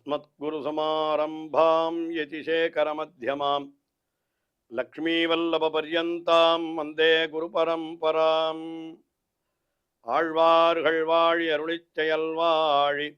अस्मद्गुरुसमारम्भां यतिशेखरमध्यमां लक्ष्मीवल्लभपर्यन्तां वन्दे गुरुपरम्पराम् ஆழ்வார்கள் வாழி அருளிச் செயல் வாழி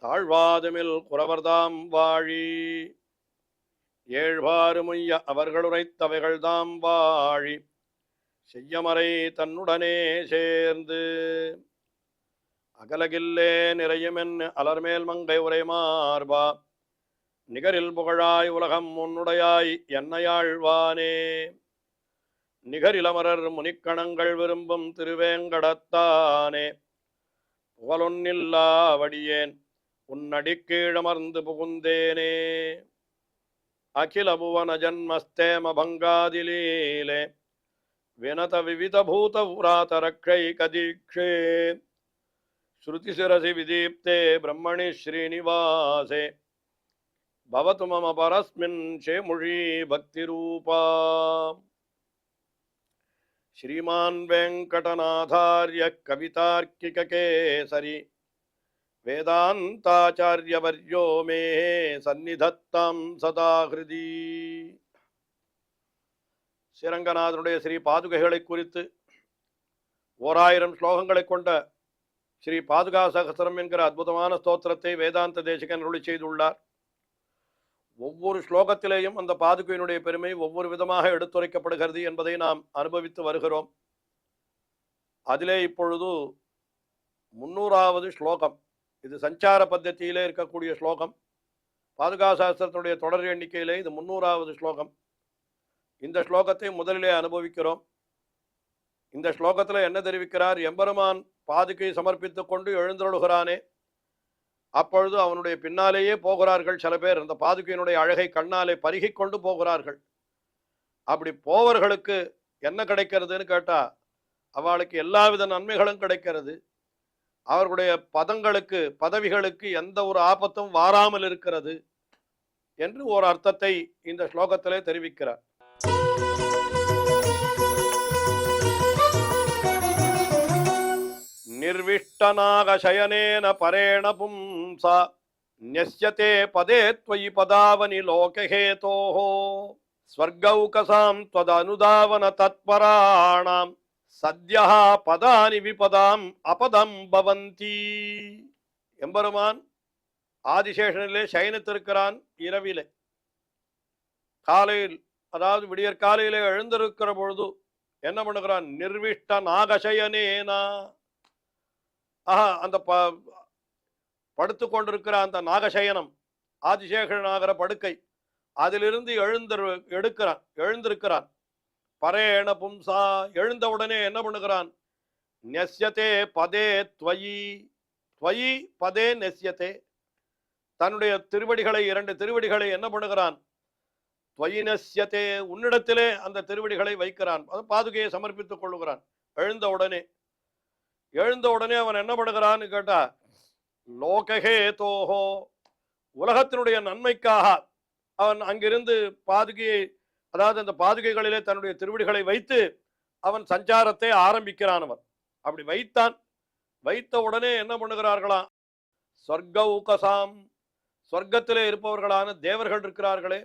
தாழ்வாதுமில் குறவர்தாம் வாழி ஏழ்வாறு முய்ய அவர்களுரைத்தவைகள்தாம் வாழி செய்யமறை தன்னுடனே சேர்ந்து அகலகில்லே நிறையுமென் அலர்மேல் மங்கை உரை மார்பா நிகரில் புகழாய் உலகம் உன்னுடையாய் என்னையாழ்வானே நிகரிலமரர் முனிக்கணங்கள் விரும்பும் திருவேங்கடத்தானே புகழொன்னில்லாவடியேன் உன்னடிக்கீழமர்ந்து புகுந்தேனே அகில புவன ஜன்மஸ்தேம பங்காதிலீலே வினத விவித பூத புராத ரக்ஷை கதீக்ஷே ஸ்ருதிசிரசி விதீப்தே பிரம்மணி ஸ்ரீனிவாசே பவது மம பரஸ்மின் சேமுழி பக்திரூபா श्रीमान वेंकटनाथार्य कवितार्किक केसरी वेदांताचार्यवर्यो मे सन्निधत्तां सदा हृदि ஸ்ரீரங்கநாதனுடைய ஸ்ரீ பாதுகைகளை குறித்து 1000 ஸ்லோகங்களை கொண்ட ஸ்ரீ பாதுகா சகஸ்ரம் என்கிற அற்புதமான ஸ்தோத்திரத்தை வேதாந்த தேசிகன் அருளி செய்துள்ளார். ஒவ்வொரு ஸ்லோகத்திலேயும் அந்த பாதுகையினுடைய பெருமை ஒவ்வொரு விதமாக எடுத்துரைக்கப்படுகிறது என்பதை நாம் அனுபவித்து வருகிறோம். அதிலே இப்பொழுது 300வது ஸ்லோகம். இது சஞ்சார பத்ததியிலே இருக்கக்கூடிய ஸ்லோகம். பாதுகா சாஸ்திரத்தினுடைய தொடர் எண்ணிக்கையிலே இது 300வது ஸ்லோகம். இந்த ஸ்லோகத்தை முதலிலே அனுபவிக்கிறோம். இந்த ஸ்லோகத்தில் என்ன தெரிவிக்கிறார்? எம்பெருமான் பாதுகை சமர்ப்பித்து கொண்டு எழுந்தருளுகிறானே, அப்பொழுது அவனுடைய பின்னாலேயே போகிறார்கள் சில பேர். அந்த பாதுகையினுடைய அழகை கண்ணாலே பருகி கொண்டு போகிறார்கள். அப்படி போவர்களுக்கு என்ன கிடைக்கிறதுன்னு கேட்டா, அவளுக்கு எல்லாவித நன்மைகளும் கிடைக்கிறது. அவர்களுடைய பதங்களுக்கு பதவிகளுக்கு எந்த ஒரு ஆபத்தும் வாராமல் இருக்கிறது என்று ஒரு அர்த்தத்தை இந்த ஸ்லோகத்திலே தெரிவிக்கிறார். निर्विष्टनाग शयनेन परेण पुंसा न्यस्यते पदे त्वयि पदावनि लोकहेतोः स्वर्गौकसां त्वदनुदावन तत्पराणां सद्यः पदानि विपदाम् अपदं भवन्ति. எம்பெருமான் ஆதிசேஷனிலே சயனித்திருக்கிறான். இரவிலே காலையில், அதாவது விடியற் காலையிலே எழுந்திருக்கிற பொழுது என்ன பண்ணுகிறான்? நிர்விஷ்ட நாகசயனேனா, அந்த படுத்து கொண்டிருக்கிற அந்த நாகசயனம், ஆதிசேஷனாகிற படுக்கை, அதிலிருந்து எழுந்திருக்கிறான். பரேண பும்சா, எழுந்தவுடனே என்ன பண்ணுகிறான்? நெஸ்யதே பதே த்வயி, த்வயி பதே நெஸ்யதே, தன்னுடைய திருவடிகளை, 2 திருவடிகளை என்ன பண்ணுகிறான்? த்வயி நெஸ்யதே, உன்னிடத்திலே அந்த திருவடிகளை வைக்கிறான். அது பாதுகையை சமர்ப்பித்துக் கொள்ளுகிறான். எழுந்தவுடனே அவன் என்ன பண்ணுகிறான்னு கேட்டா, லோகஹேதோஹோ, உலகத்தினுடைய நன்மைக்காக அவன் அங்கிருந்து பாதுகையை, அதாவது அந்த பாதுகைகளிலே தன்னுடைய திருவடிகளை வைத்து அவன் சஞ்சாரத்தை ஆரம்பிக்கிறான். அவன் அப்படி வைத்த உடனே என்ன பண்ணுகிறார்களாம்? சொர்க்கௌகசாம், சொர்க்கத்திலே இருப்பவர்களான தேவர்கள் இருக்கிறார்களே,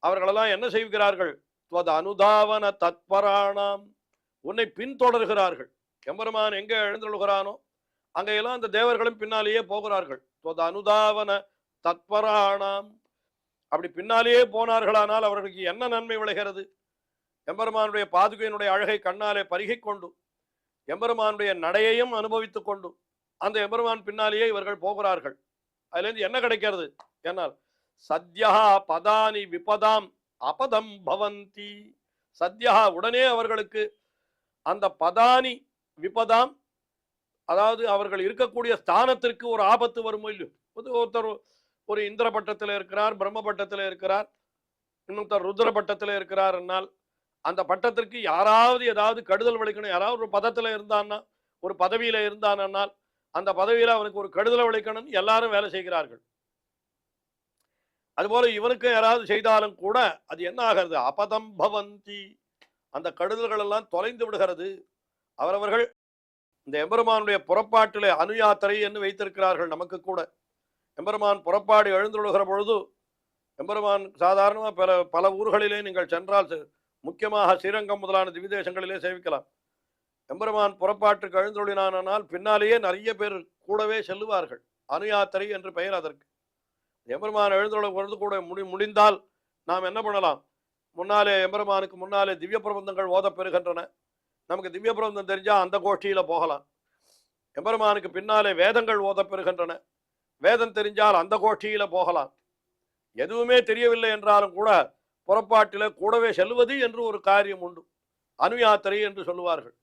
அவர்களெல்லாம் என்ன செய்கிறார்கள்? துவத் அனுதாவன தத்பராணாம், உன்னை பின்தொடர்கிறார்கள். எம்பெருமான் எங்கே எழுந்தருளுகிறானோ அங்கெல்லாம் அந்த தேவர்களும் பின்னாலேயே போகிறார்கள். துவத் அனுதாவன தத்பராணாம், அப்படி பின்னாலேயே போனார்களானால் அவர்களுக்கு என்ன நன்மை விளைகிறது? எம்பெருமானுடைய பாதுகையினுடைய அழகை கண்ணாலே பருகி கொண்டு, எம்பெருமானுடைய நடையையும் அனுபவித்துக் கொண்டு அந்த எம்பெருமான் பின்னாலேயே இவர்கள் போகிறார்கள். அதிலிருந்து என்ன கிடைக்கிறது? என்னால் சத்யா பதானி விபதாம் அபதம் பவந்தி, சத்யா உடனே அவர்களுக்கு அந்த பதானி விபதாம், அதாவது அவர்கள் இருக்கக்கூடிய ஸ்தானத்திற்கு ஒரு ஆபத்து வருமோ இல்லையோ. ஒருத்தர் ஒரு இந்திர பட்டத்தில் இருக்கிறார், பிரம்ம பட்டத்தில் இருக்கிறார், இன்னொருத்தர் ருத்ர பட்டத்தில் இருக்கிறார். என்னால் அந்த பட்டத்திற்கு யாராவது ஏதாவது கெடுதல் விளைக்கணும், யாராவது ஒரு பதத்தில் இருந்தான்னா, ஒரு பதவியில இருந்தானால் அந்த பதவியில அவனுக்கு ஒரு கெடுதல் விளைக்கணும், எல்லாரும் வேலை செய்கிறார்கள். அதுபோல இவனுக்கு யாராவது செய்தாலும் கூட அது என்ன ஆகிறது? அபதம் பவந்தி, அந்த கெடுதல்கள் எல்லாம் தொலைந்து விடுகிறது. அவரவர்கள் இந்த எம்பெருமானுடைய புறப்பாட்டிலே அனுயாத்திரை என்று வைத்திருக்கிறார்கள். நமக்கு கூட எம்பெருமான் புறப்பாடு எழுந்துள்ளுகிற பொழுது எம்பெருமான் சாதாரணமாக பல ஊர்களிலே நீங்கள் சென்றால் முக்கியமாக ஸ்ரீரங்கம் முதலான திவிதேசங்களிலே சேவிக்கலாம். எம்பெருமான் புறப்பாட்டுக்கு எழுந்துள்ளினானால் பின்னாலேயே நிறைய பேர் கூடவே செல்லுவார்கள். அனுயாத்திரை என்று பெயர் அதற்கு. எம்பெருமான் எழுந்துள்ள பொழுது கூட முடிந்தால் நாம் என்ன பண்ணலாம், முன்னாலே எம்பெருமானுக்கு முன்னாலே திவ்ய பிரபந்தங்கள் ஓத பெறுகின்றன. நமக்கு திவ்ய பிரபந்தம் தெரிஞ்சால் அந்த கோஷ்டியில் போகலாம். எம்பெருமானுக்கு பின்னாலே வேதங்கள் ஓத பெறுகின்றன. வேதம் தெரிஞ்சால் அந்த கோஷ்டியில் போகலாம். எதுவுமே தெரியவில்லை என்றாலும் கூட புறப்பாட்டில் கூடவே செல்வது என்று ஒரு காரியம் உண்டு. அனுயாத்திரை என்று சொல்லுவார்கள்.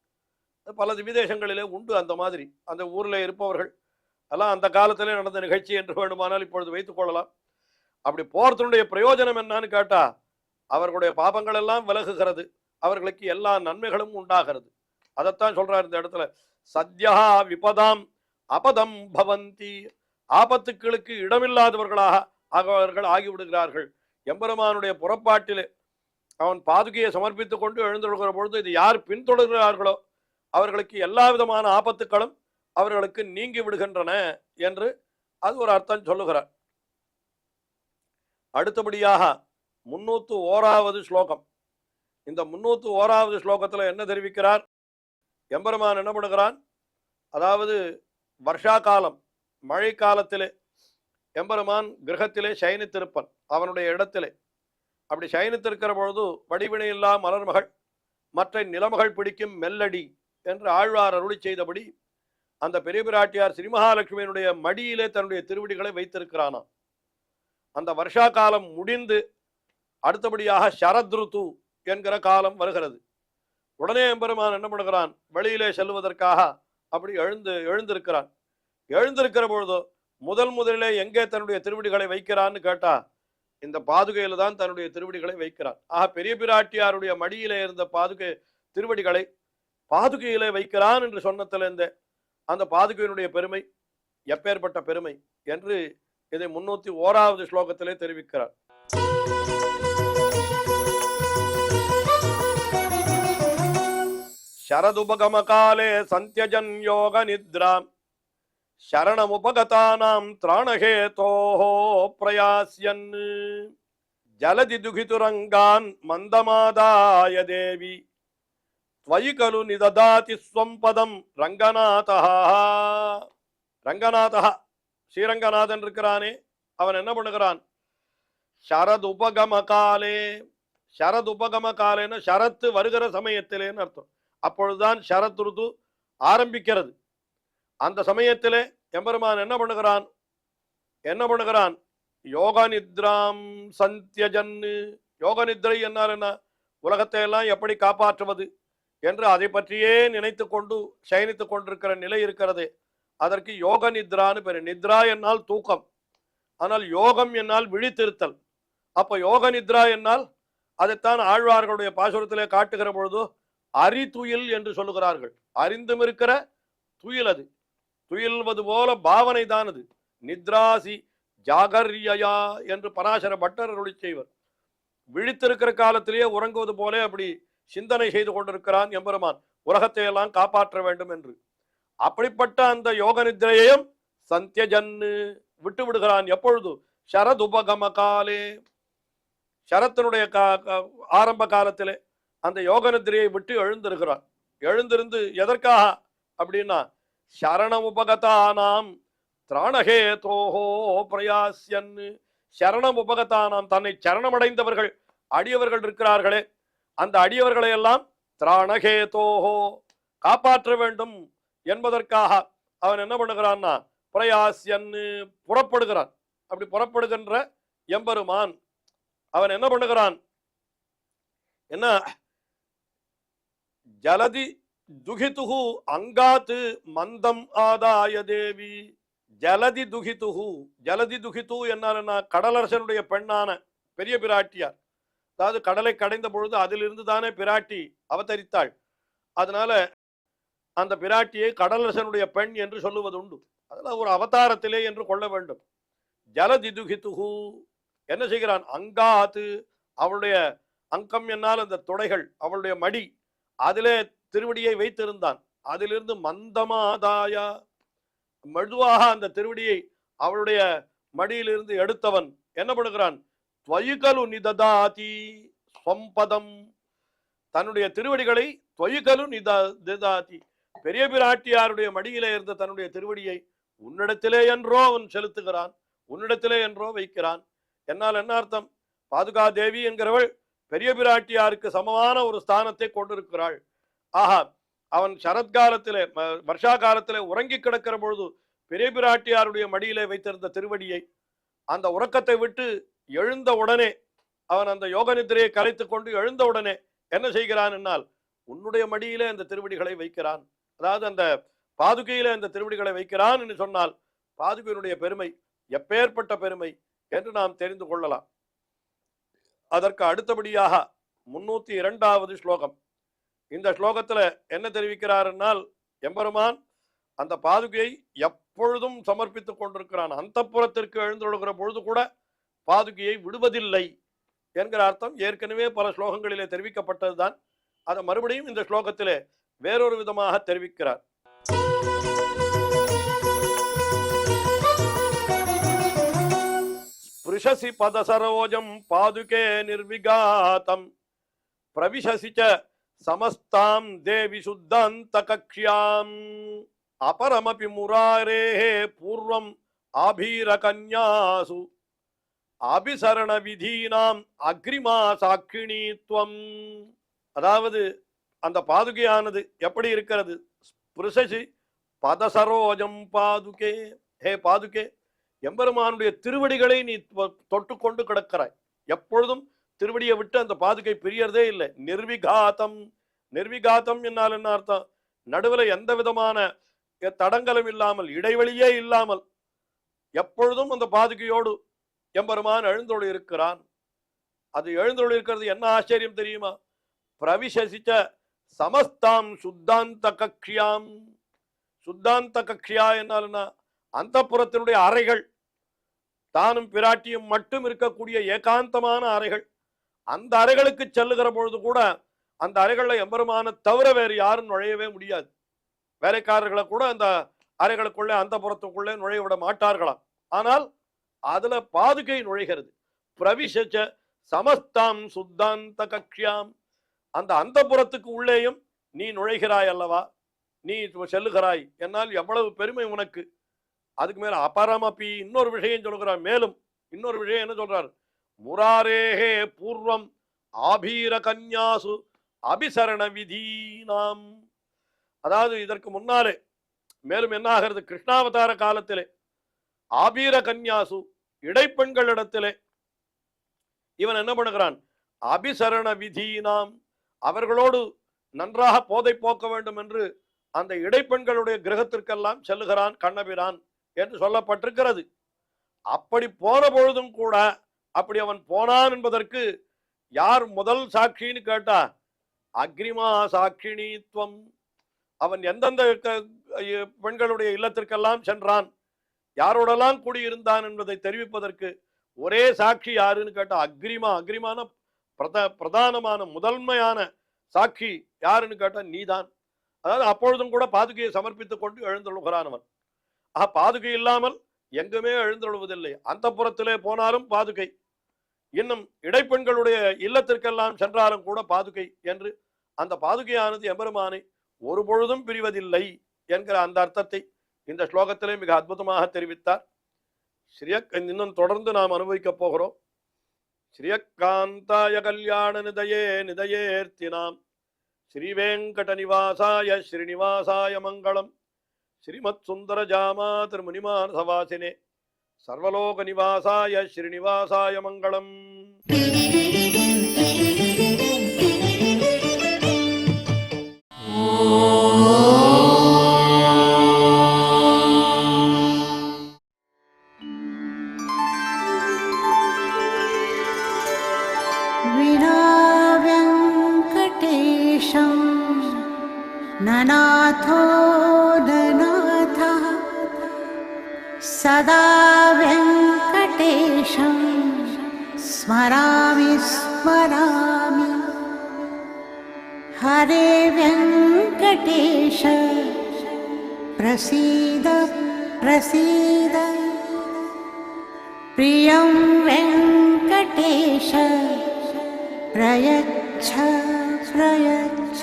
பல விதேசங்களிலே உண்டு அந்த மாதிரி. அந்த ஊரில் இருப்பவர்கள் எல்லாம் அந்த காலத்திலே நடந்த நிகழ்ச்சி என்று வேண்டுமானால் இப்பொழுது வைத்துக் கொள்ளலாம். அப்படி போறதுடைய பிரயோஜனம் என்னன்னு கேட்டா, அவர்களுடைய பாபங்கள் எல்லாம் விலகுகிறது, அவர்களுக்கு எல்லா நன்மைகளும் உண்டாகிறது. அதைத்தான் சொல்றார் இந்த இடத்துல. சத்யா விபதாம் அபதம் பவந்தி, ஆபத்துக்களுக்கு இடமில்லாதவர்களாக அவர்கள் ஆகிவிடுகிறார்கள். எம்பெருமானுடைய புறப்பாட்டிலே அவன் பாதுகையை சமர்ப்பித்துக் கொண்டு எழுந்துள்ள பொழுது இது யார் பின்தொடர்கிறார்களோ அவர்களுக்கு எல்லா விதமான ஆபத்துக்களும் அவர்களுக்கு நீங்கி விடுகின்றன என்று அது ஒரு அர்த்தம் சொல்லுகிறார். அடுத்தபடியாக 301வது ஸ்லோகம். இந்த 301வது ஸ்லோகத்தில் என்ன தெரிவிக்கிறார்? எம்பெருமான் என்ன பண்ணுகிறான், அதாவது வருஷா காலம் மழை காலத்திலே எம்பெருமான் கிரகத்திலே சயனித்திருப்பன் அவனுடைய இடத்திலே. அப்படி சயனித்திருக்கிற பொழுது வடிவினையில்லா மலர்மகள் மற்ற நிலமகள் பிடிக்கும் மெல்லடி என்று ஆழ்வார் அருளி செய்தபடி அந்த பெரிய பிராட்டியார் ஸ்ரீ மகாலட்சுமியினுடைய மடியிலே தன்னுடைய திருவடிகளை வைத்திருக்கிறானாம். அந்த வருஷா காலம் முடிந்து அடுத்தபடியாக சரத்ருத்து என்கிற காலம் வருகிறது. உடனே எம்பெருமான் என்ன பண்ணுகிறான், வெளியிலே செல்வதற்காக அப்படி எழுந்திருக்கிறான். எழுந்திருக்கிற பொழுதோ முதலிலே எங்கே தன்னுடைய திருவடிகளை வைக்கிறான்னு கேட்டா, இந்த பாதுகையில தான் தன்னுடைய திருவடிகளை வைக்கிறான். பெரிய பிராட்டியாருடைய மடியிலே இருந்த பாதுகை திருவடிகளை பாதுகையிலே வைக்கிறான் என்று சொன்னதிலிருந்தே அந்த பாதுகையினுடைய பெருமை எப்பேற்பட்ட பெருமை என்று இதை 301வது ஸ்லோகத்திலே தெரிவிக்கிறார். சரதுபகம காலே சந்தியஜன் யோக நித்ராம் சரணமுபகதானாம் திராணஹேதோஹோ பிரயாஸ்யன் ஜலதி துகிதுரங்கான் மந்தமாதாய தேவி त्वयि खलु निददाति स्वं पदम रंगनाथः. ரங்கநாதா ஸ்ரீரங்கநாதன் இருக்கிறானே, அவன் என்ன பண்ணுகிறான், சரத் உபகம காலே. சரத் உபகம காலேன்னு சரத்து வருகிற சமயத்திலேன்னு அர்த்தம். அப்பொழுதுதான் சரத் ருது ஆரம்பிக்கிறது. அந்த சமயத்திலே எம்பெருமான் என்ன பண்ணுகிறான், யோக நித்ராம் சந்தியஜன். யோக நித்ரை என்னால் என்ன, உலகத்தை எல்லாம் எப்படி காப்பாற்றுவது என்று அதை பற்றியே நினைத்து கொண்டு சயனித்துக் கொண்டிருக்கிற நிலை இருக்கிறது. அதற்கு யோக நித்ரான்னு பேரு. நித்ரா என்னால் தூக்கம், ஆனால் யோகம் என்னால் விழித்திருத்தல். அப்ப யோக நித்ரா என்னால் அதைத்தான் ஆழ்வார்களுடைய பாசுரத்திலே காட்டுகிற பொழுது அறிதுயில் என்று சொல்லுகிறார்கள். அறிந்தும் இருக்கிற துயில், அது துயில்வது போல பாவனை தான் அது. நித்ராசி ஜாகர்யா என்று பராசர பட்டர் அருளி செய்வர். விழித்திருக்கிற காலத்திலேயே உறங்குவது போல அப்படி சிந்தனை செய்து கொண்டிருக்கிறான் எம்பெருமான், உலகத்தை எல்லாம் காப்பாற்ற வேண்டும் என்று. அப்படிப்பட்ட அந்த யோக நித்ரையையும் சந்தியஜன்னு விட்டு விடுகிறான். எப்பொழுது, சரதுபகம காலே, சரத்தினுடைய ஆரம்ப காலத்திலே அந்த யோக நித்ரையை விட்டு எழுந்திருக்கிறான். எழுந்திருந்து எதற்காக அப்படின்னா, சரணம் உபகதானாம் திராணஹேதோஹோ பிரயாஸ்யன். சரணம் உபகதானாம், தன்னை சரணமடைந்தவர்கள் அடியவர்கள் இருக்கிறார்களே, அந்த அடியவர்களை எல்லாம் திராணஹேதோஹோ காப்பாற்ற வேண்டும் என்பதற்காக அவன் என்ன பண்ணுகிறான்னா, பிரயாஸ்யன் புறப்படுகிறான். அப்படி புறப்படுகின்ற எம்பெருமான் அவன் என்ன பண்ணுகிறான், என்ன, ஜலதி துகிதுஹு அங்காத்து மந்தம் ஆதாய தேவி. ஜலதி துகிதுஹு, ஜலதி துகிது என்ன, கடலரசனுடைய பெண்ணான பெரிய பிராட்டியார், அதாவது கடலை கடைந்த பொழுது அதிலிருந்து தானே பிராட்டி அவதரித்தாள். அதனால அந்த பிராட்டியை கடலரசனுடைய பெண் என்று சொல்லுவது உண்டு. அதில் ஒரு அவதாரத்திலே என்று கொள்ள வேண்டும். ஜலதிதுகிதுஹு என்ன செய்கிறான், அங்காத்து, அவளுடைய அங்கம் என்னால் அந்த தொடைகள், அவளுடைய மடி, அதிலே திருவடியை வைத்திருந்தான். அதிலிருந்து மந்தமாதாயா, மெதுவாக அந்த திருவடியை அவளுடைய மடியிலிருந்து எடுத்தவன் என்ன பண்ணுகிறான்? துவயுகலு நிததாதி ஸ்வம்பதம், தன்னுடைய திருவடிகளை துவயுகலு நிததாதி, பெரிய பிராட்டியாருடைய மடியிலே இருந்த தன்னுடைய திருவடியை உன்னிடத்திலே என்றோ அவன் செலுத்துகிறான், உன்னிடத்திலே என்றோ வைக்கிறான். என்னால் என்ன அர்த்தம்? பாதுகா தேவி என்கிறவள் பெரிய பிராட்டியாருக்கு சமமான ஒரு ஸ்தானத்தை கொண்டிருக்கிறாள். ஆஹா, அவன் சரத்காலத்திலே வருஷா காலத்திலே உறங்கி கிடக்கிற பொழுது பெரிய பிராட்டியாருடைய மடியிலே வைத்திருந்த திருவடியை அந்த உறக்கத்தை விட்டு எழுந்த உடனே, அவன் அந்த யோக நிதிரையை கலைத்துக் கொண்டு எழுந்த உடனே என்ன செய்கிறான் என்னால் உன்னுடைய மடியிலே அந்த திருவடிகளை வைக்கிறான். அதாவது அந்த பாதுகையிலே அந்த திருவடிகளை வைக்கிறான் என்று சொன்னால் பாதுகையினுடைய பெருமை எப்பேற்பட்ட பெருமை என்று நாம் தெரிந்து கொள்ளலாம். அதற்கு அடுத்தபடியாக 302வது ஸ்லோகம். இந்த ஸ்லோகத்துல என்ன தெரிவிக்கிறார் என்னால், எம்பெருமான் அந்த பாதுகையை எப்பொழுதும் சமர்ப்பித்துக் கொண்டிருக்கிறான். அந்தப்புறத்திற்கு எழுந்தொழுகிற பொழுது கூட பாதுகையை விடுவதில்லை என்கிற அர்த்தம் ஏற்கனவே பல ஸ்லோகங்களிலே தெரிவிக்கப்பட்டதுதான். அதை மறுபடியும் இந்த ஸ்லோகத்திலே வேறொரு விதமாக தெரிவிக்கிறார். ஸ்பிருஷசி பதசரோஜம் பாதுகே நிர்விகாதம் பிரவிஷசி ச சமஸ்தாம் தேவி சுத்தாந்த கக்ஷ்யாம் அபரமபி முராரேஹே பூர்வம் ஆபீர கன்யாசு அபிசரண விதீனாம் அக்ரிமா சாக்கிணித்வம். அதாவது அந்த பாதுகையானது எப்படி இருக்கிறது? ஸ்பிருஷசி பதசரோஜம் பாதுகே, ஹே பாதுகே, எம்பெருமானுடைய திருவடிகளை நீ தொட்டுக்கொண்டு கிடக்கிறாய். எப்பொழுதும் திருவடியை விட்டு அந்த பாதுகை பிரியறதே இல்லை. நிர்விகாதம், நிர்விகாதம் என்னால் என்ன அர்த்தம்? நடுவில் எந்த விதமான தடங்களும் இல்லாமல், இடைவெளியே இல்லாமல் எப்பொழுதும் அந்த பாதுகையோடு எம்பெருமான் எழுந்தொழி இருக்கிறான். அது எழுந்தொழி இருக்கிறது என்ன ஆச்சரியம் தெரியுமா? பிரவிசசிச்ச சமஸ்தாம் சுத்தாந்த கக்ஷ்யாம். சுத்தாந்த கக்ஷ்யா என்னால்னா அந்தப்புறத்தினுடைய அறைகள், தானும் பிராட்டியும் மட்டும் இருக்கக்கூடிய ஏகாந்தமான அறைகள். அந்த அறைகளுக்கு செல்லுகிற பொழுது கூட அந்த அறைகளில் எம்பெருமான தவிர வேறு யாரும் நுழையவே முடியாது. வேலைக்காரர்களை கூட அந்த அறைகளுக்குள்ளே அந்த புறத்துக்குள்ளே நுழைய விட மாட்டார்களாம். ஆனால் அதுல பாதுகை நுழைகிறது. பிரவிசச்ச சமஸ்தாம் சுத்தாந்த கக்ஷ்யாம், அந்த அந்த புறத்துக்கு உள்ளேயும் நீ நுழைகிறாய் அல்லவா, நீ செல்லுகிறாய். என்னால் எவ்வளவு பெருமை உனக்கு. அதுக்கு மேல அபரமபி இன்னொரு விஷயம் சொல்கிறார். மேலும் இன்னொரு விஷயம் என்ன சொல்றார்? முராரேஹே பூர்வம் ஆபீர கன்யாசு அபிசரண விதீனாம். அதாவது இதற்கு முன்னாலே மேலும் என்ன ஆகிறது? கிருஷ்ணாவதார காலத்திலே ஆபீர கன்யாசு இடைப்பெண்களிடத்திலே இவன் என்ன பண்ணுகிறான்? அபிசரண விதீனாம், அவர்களோடு நன்றாக போதை போக்க வேண்டும் என்று அந்த இடைப்பெண்களுடைய கிரகத்திற்கெல்லாம் செல்லுகிறான் கண்ணபிரான் என்று சொல்லப்பட்டிருக்கிறது. அப்படி போன பொழுதும் கூட, அப்படி அவன் போனான் என்பதற்கு யார் முதல் சாட்சின்னு கேட்டா அக்ரிமா சாட்சிணித்வம். அவன் எந்தெந்த பெண்களுடைய இல்லத்திற்கெல்லாம் சென்றான், யாரோடெல்லாம் கூடியிருந்தான் என்பதை தெரிவிப்பதற்கு ஒரே சாட்சி யாருன்னு கேட்டா அக்ரிமா. அக்ரிமான பிரதானமான முதன்மையான சாட்சி யாருன்னு கேட்டா நீதான். அதாவது அப்பொழுதும் கூட பாதுகையை சமர்ப்பித்துக் கொண்டு எழுந்தொழுகிறான் அவன். பாதுகை இல்லாமல் எங்குமே எழுந்தொழுவதில்லை. அந்த புறத்திலே போனாலும் பாதுகை, இன்னும் இடைப்பெண்களுடைய இல்லத்திற்கெல்லாம் சென்றாலும் கூட பாதுகை என்று அந்த பாதுகையானது எம்பெருமானை ஒரு பொழுதும் பிரிவதில்லை என்கிற அந்த அர்த்தத்தை இந்த ஸ்லோகத்திலே மிக அற்புதமாக தெரிவித்தார். இன்னும் தொடர்ந்து நாம் அனுபவிக்க போகிறோம். ஸ்ரீயக்காந்தாய கல்யாண நிதயே நிதயேர்த்தினாம் ஸ்ரீவேங்கட நிவாசாய ஸ்ரீனிவாசாய மங்களம். ஸ்ரீமத் சுந்தர ஜாமா திருமுனிமான் சவாசினே சர்வலோக நிவாசாய ஸ்ரீனிவாசாய மங்களம். ननाथो ननाथः सदा वेङ्कटेशं स्मरामि स्मरामि. हरे वेङ्कटेश प्रसीद प्रसीद. प्रियं वेङ्कटेश प्रयच्छ प्रयच्छ